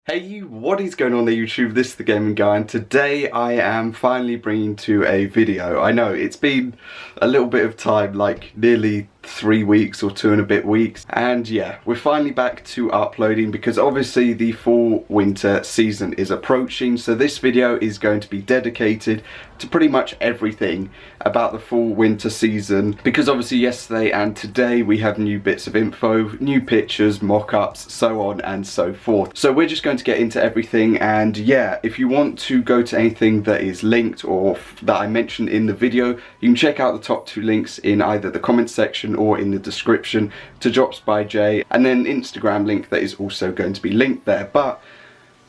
Hey, what is going on there YouTube? This is the Gaming Guy, and today I am finally bringing to a video. I know it's been a little bit of time, like nearly 3 weeks or 2 and a bit weeks, and yeah, we're finally back to uploading because obviously the fall winter season is approaching. So this video is going to be dedicated to pretty much everything about the fall winter season, because obviously yesterday and today we have new bits of info, new pictures, mock-ups, so on and so forth. So we're just going to get into everything, and yeah, if you want to go to anything that is linked or that I mentioned in the video, you can check out the top 2 links in either the comment section or in the description to Drops by Jay, and then Instagram link that is also going to be linked there. But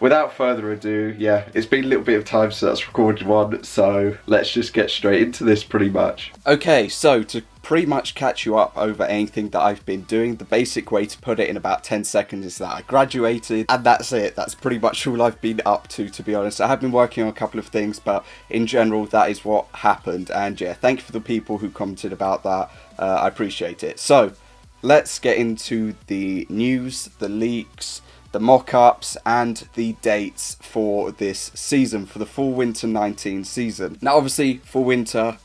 without further ado, yeah, it's been a little bit of time since that's recorded one, so let's just get straight into this pretty much. Okay, so to pretty much catch you up over anything that I've been doing, the basic way to put it in about 10 seconds is that I graduated, and that's it. That's pretty much all I've been up to be honest. I have been working on a couple of things, but in general, that is what happened. And yeah, thank you for the people who commented about that. I appreciate it. So, let's get into the news, the leaks, the mock-ups and the dates for this season, for the fall winter 19 season. Now obviously fall winter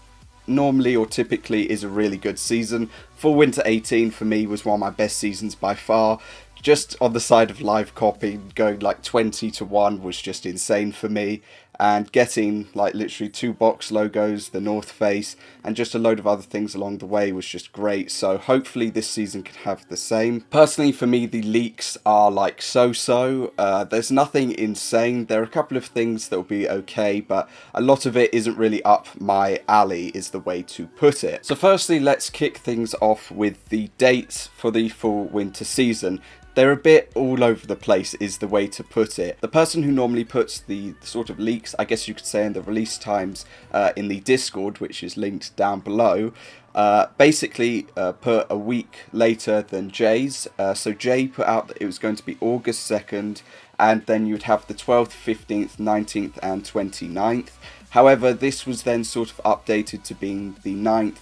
normally or typically is a really good season. Fall winter 18 for me was one of my best seasons by far. Just on the side of live copying, going like 20-1 was just insane for me, and getting like literally 2 box logos, the North Face, and just a load of other things along the way was just great. So hopefully this season can have the same. Personally for me, the leaks are like so-so. There's nothing insane. There are a couple of things that will be okay, but a lot of it isn't really up my alley is the way to put it. So firstly, let's kick things off with the dates for the fall winter season. They're a bit all over the place is the way to put it. The person who normally puts the sort of leaks, I guess you could say, in the release times in the Discord, which is linked down below, basically put a week later than Jay's. So Jay put out that it was going to be August 2nd, and then you'd have the 12th, 15th, 19th and 29th. However, this was then sort of updated to being the 9th,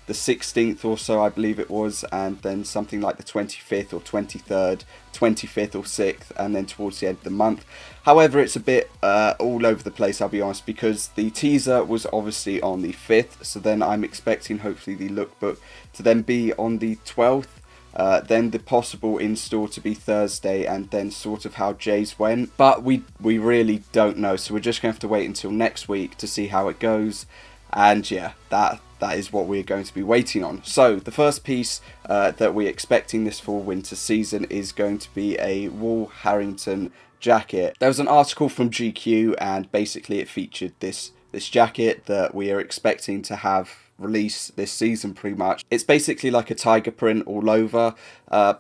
the 16th or so, I believe it was, and then something like the 25th or 23rd, 25th or 6th, and then towards the end of the month. However, it's a bit all over the place, I'll be honest, because the teaser was obviously on the 5th, so then I'm expecting hopefully the lookbook to then be on the 12th, then the possible in-store to be Thursday, and then sort of how Jay's went. But we really don't know, so we're just going to have to wait until next week to see how it goes. And yeah, that is what we're going to be waiting on. So the first piece that we're expecting this fall winter season is going to be a wool Harrington jacket. There was an article from GQ, and basically it featured this jacket that we are expecting to have release this season pretty much. It's basically like a tiger print all over.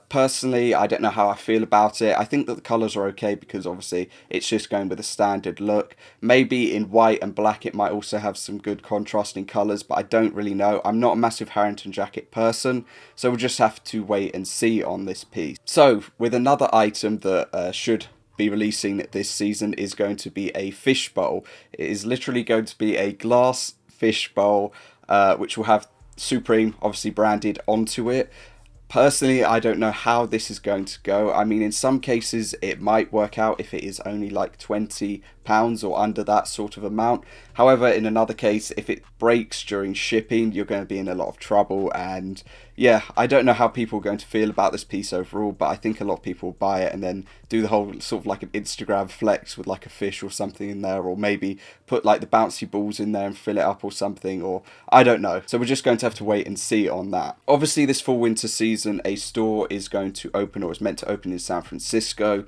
Personally, I don't know how I feel about it. I think that the colours are okay because obviously it's just going with a standard look. Maybe in white and black it might also have some good contrasting colours, but I don't really know. I'm not a massive Harrington jacket person, so we'll just have to wait and see on this piece. So with another item that should be releasing this season is going to be a fishbowl. It is literally going to be a glass fishbowl, which will have Supreme obviously branded onto it. Personally, I don't know how this is going to go. I mean, in some cases it might work out if it is only like £20 or under that sort of amount. However, in another case, if it breaks during shipping, you're going to be in a lot of trouble. And yeah, I don't know how people are going to feel about this piece overall, but I think a lot of people will buy it and then do the whole sort of like an Instagram flex with like a fish or something in there, or maybe put like the bouncy balls in there and fill it up or something, or I don't know. So we're just going to have to wait and see on that. Obviously this fall winter season a store is going to open, or is meant to open, in San Francisco.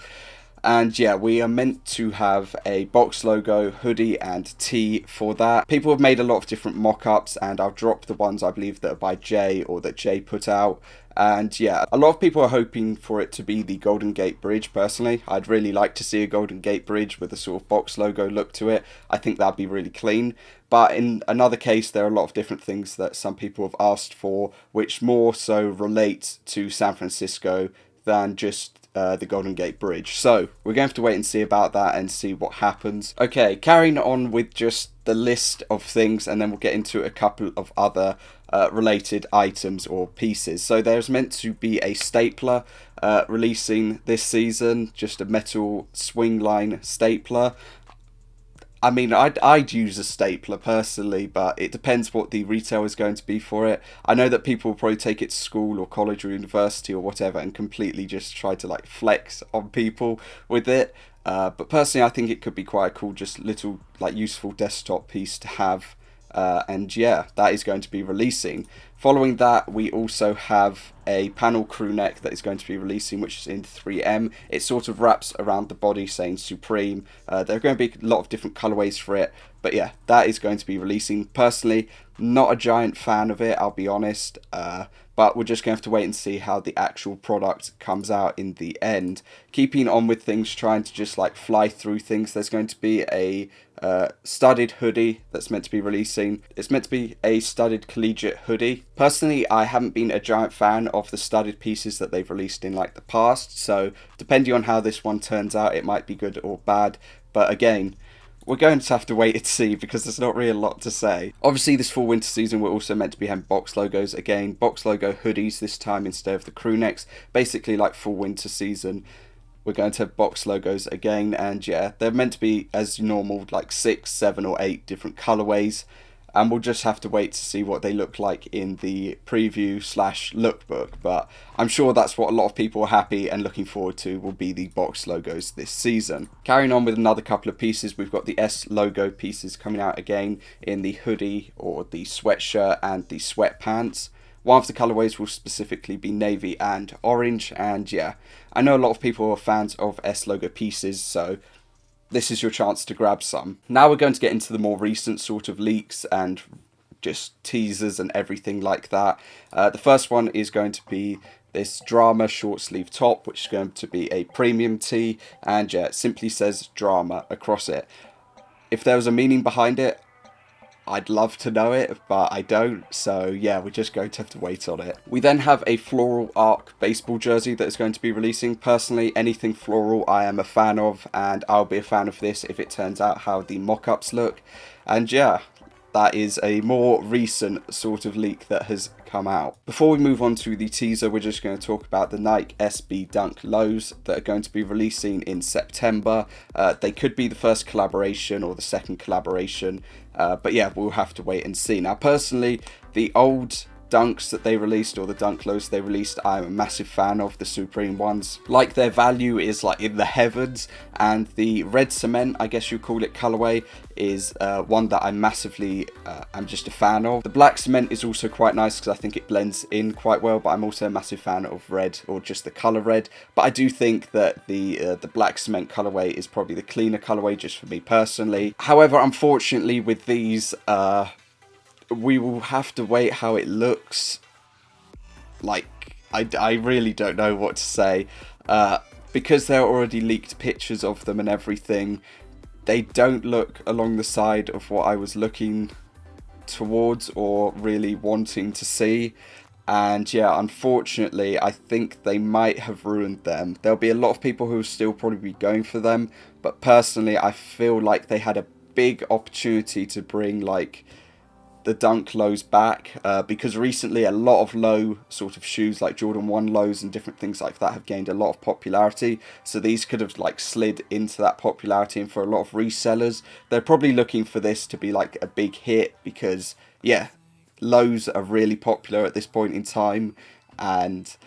And yeah, we are meant to have a box logo, hoodie and tee for that. People have made a lot of different mock-ups, and I'll drop the ones I believe that are by Jay or that Jay put out. And yeah, a lot of people are hoping for it to be the Golden Gate Bridge. Personally, I'd really like to see a Golden Gate Bridge with a sort of box logo look to it. I think that'd be really clean. But in another case, there are a lot of different things that some people have asked for, which more so relate to San Francisco than just the Golden Gate Bridge. So we're going to have to wait and see about that and see what happens. Okay, carrying on with just the list of things, and then we'll get into a couple of other related items or pieces. So there's meant to be a stapler releasing this season, just a metal swing line stapler. I mean, I'd use a stapler personally, but it depends what the retail is going to be for it. I know that people will probably take it to school or college or university or whatever and completely just try to like flex on people with it. But personally, I think it could be quite a cool, just little like useful desktop piece to have. And yeah, that is going to be releasing. Following that, we also have a panel crew neck that is going to be releasing, which is in 3M. It sort of wraps around the body saying Supreme. There are going to be a lot of different colorways for it, but yeah, that is going to be releasing. Personally, not a giant fan of it, I'll be honest, but we're just going to have to wait and see how the actual product comes out in the end. Keeping on with things, trying to just like fly through things, there's going to be a studded hoodie that's meant to be releasing. It's meant to be a studded collegiate hoodie. Personally, I haven't been a giant fan of the studded pieces that they've released in like the past, so depending on how this one turns out, it might be good or bad. But again, we're going to have to wait and see because there's not really a lot to say. Obviously, this fall winter season, we're also meant to be having box logos again. Box logo hoodies this time instead of the crew necks. Basically like fall winter season, we're going to have box logos again. And yeah, they're meant to be as normal, like 6, 7 or 8 different colorways. And we'll just have to wait to see what they look like in the preview / lookbook. But I'm sure that's what a lot of people are happy and looking forward to, will be the box logos this season. Carrying on with another couple of pieces, we've got the S logo pieces coming out again in the hoodie or the sweatshirt and the sweatpants. One of the colorways will specifically be navy and orange. And yeah, I know a lot of people are fans of S logo pieces, so this is your chance to grab some. Now we're going to get into the more recent sort of leaks and just teasers and everything like that. The first one is going to be this drama short sleeve top, which is going to be a premium tee, and yeah, it simply says drama across it. If there was a meaning behind it, I'd love to know it, but I don't, so yeah, we're just going to have to wait on it. We then have a floral arc baseball jersey that is going to be releasing. Personally, anything floral I am a fan of, and I'll be a fan of this if it turns out how the mock-ups look. And yeah, that is a more recent sort of leak that has come out. Before we move on to the teaser, we're just going to talk about the Nike SB Dunk Lows that are going to be releasing in September. They could be the first collaboration or the second collaboration, but yeah, we'll have to wait and see. Now, personally, the old dunks that they released, or the dunk lows they released, I'm a massive fan of the Supreme ones. Like, their value is like in the heavens, and the red cement, I guess you call it, colorway is one that I'm massively I'm just a fan of. The black cement is also quite nice because I think it blends in quite well, but I'm also a massive fan of red, or just the color red. But I do think that the black cement colorway is probably the cleaner colorway, just for me personally. However, unfortunately with these, we will have to wait how it looks. Like, I really don't know what to say. Because there are already leaked pictures of them and everything, they don't look along the side of what I was looking towards or really wanting to see. And yeah, unfortunately, I think they might have ruined them. There'll be a lot of people who will still probably be going for them, but personally, I feel like they had a big opportunity to bring like the dunk lows back, because recently a lot of low sort of shoes like Jordan 1 lows and different things like that have gained a lot of popularity, so these could have like slid into that popularity. And for a lot of resellers, they're probably looking for this to be like a big hit, because yeah, lows are really popular at this point in time. And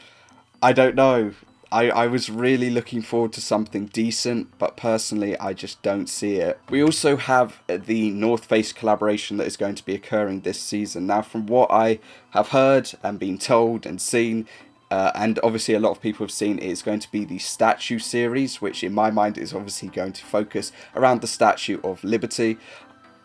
I don't know, I was really looking forward to something decent, but personally I just don't see it. We also have the North Face collaboration that is going to be occurring this season. Now, from what I have heard and been told and seen, and obviously a lot of people have seen, it's going to be the Statue series, which in my mind is obviously going to focus around the Statue of Liberty.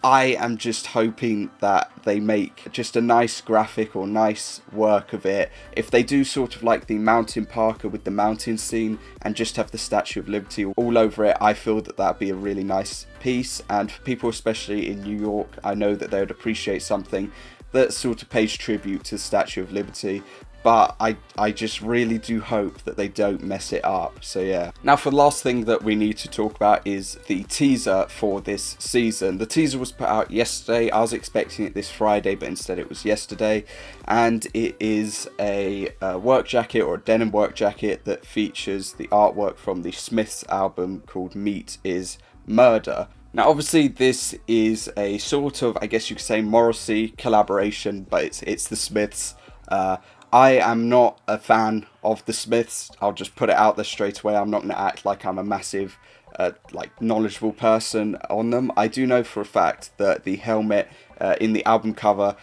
I am just hoping that they make just a nice graphic or nice work of it. If they do sort of like the mountain parka with the mountain scene and just have the Statue of Liberty all over it, I feel that that'd be a really nice piece. And for people especially in New York, I know that they would appreciate something that sort of pays tribute to the Statue of Liberty. but I just really do hope that they don't mess it up. So yeah. Now for the last thing that we need to talk about is the teaser for this season. The teaser was put out yesterday. I was expecting it this Friday, but instead it was yesterday. And it is a work jacket, or a denim work jacket, that features the artwork from the Smiths album called Meat is Murder. Now obviously this is a sort of, I guess you could say, Morrissey collaboration, but it's the Smiths. I am not a fan of the Smiths. I'll just put it out there straight away. I'm not going to act like I'm a massive, like, knowledgeable person on them. I do know for a fact that the helmet in the album cover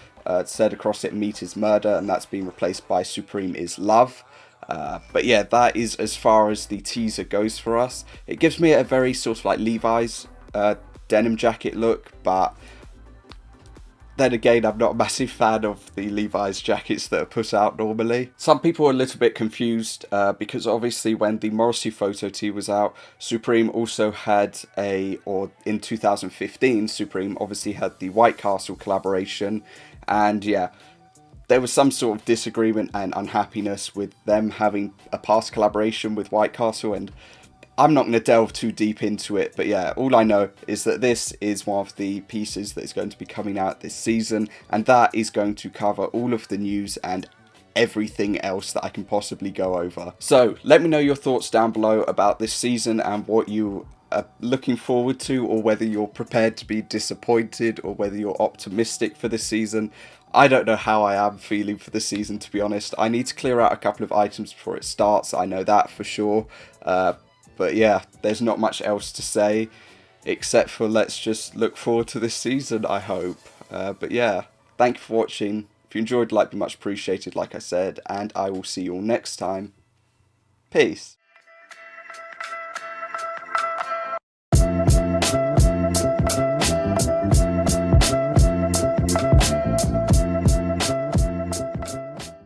said across it, Meat is Murder, and that's been replaced by Supreme is Love. But yeah, that is as far as the teaser goes for us. It gives me a very sort of like Levi's denim jacket look, but then again, I'm not a massive fan of the Levi's jackets that are put out normally. Some people are a little bit confused because obviously when the Morrissey photo tee was out, Supreme also had in 2015, Supreme obviously had the White Castle collaboration, and yeah, there was some sort of disagreement and unhappiness with them having a past collaboration with White Castle, and I'm not going to delve too deep into it, but yeah, all I know is that this is one of the pieces that is going to be coming out this season, and that is going to cover all of the news and everything else that I can possibly go over. So let me know your thoughts down below about this season and what you are looking forward to, or whether you're prepared to be disappointed, or whether you're optimistic for this season. I don't know how I am feeling for the season, to be honest. I need to clear out a couple of items before it starts, I know that for sure. But yeah, there's not much else to say, except for let's just look forward to this season, I hope. But yeah, thank you for watching. If you enjoyed, like, be much appreciated, like I said, and I will see you all next time. Peace.